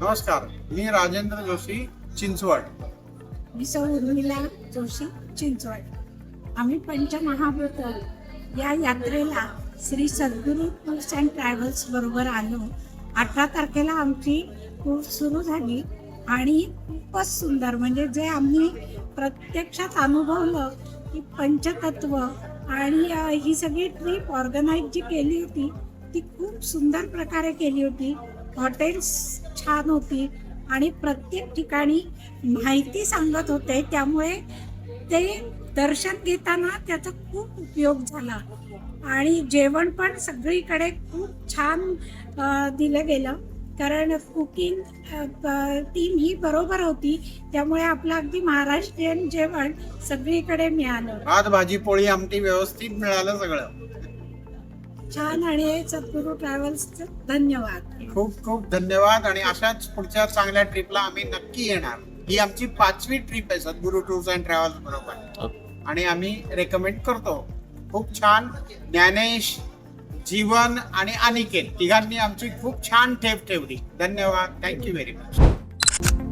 नमस्कार, मी राजेंद्र जोशी, चिंचवड. मी सौ उर्मिला जोशी, चिंचवड. आम्ही पंचमहाभूत या यात्रेला श्री सद्गुरू टूर्स अँड ट्रॅव्हल्स बरोबर आलो. 18 तारखेला आमची टूर सुरू झाली आणि खूपच सुंदर, म्हणजे जे आम्ही प्रत्यक्षात अनुभवलं की पंचतत्व आणि ही सगळी ट्रिप ऑर्गनाईज जी केली होती ती खूप सुंदर प्रकारे केली होती. हॉटेल्स छान होती आणि प्रत्येक ठिकाणी माहिती सांगत होते, त्यामुळे ते दर्शन घेताना त्याचा खूप उपयोग झाला. आणि जेवण पण सगळीकडे खूप छान दिलं गेलं, कारण कुकिंग टीम ही बरोबर होती, त्यामुळे आपलं अगदी महाराष्ट्रीयन जेवण सगळीकडे मिळालं. भात भाजी पोळी आमटी व्यवस्थित मिळालं सगळं. छान. आणि सद्गुरू ट्रॅव्हल्सचं धन्यवाद. खूप खूप धन्यवाद. आणि अशाच पुढच्या चांगल्या ट्रिपला आम्ही नक्की येणार. ही आमची 5वी ट्रिप आहे सद्गुरू टूर्स अँड ट्रॅव्हल्स बरोबर, आणि आम्ही रेकमेंड करतो. खूप छान. ज्ञानेश, जीवन आणि अनिकेत तिघांनी आमची खूप छान ठेप ठेवली. धन्यवाद. Thank you very much.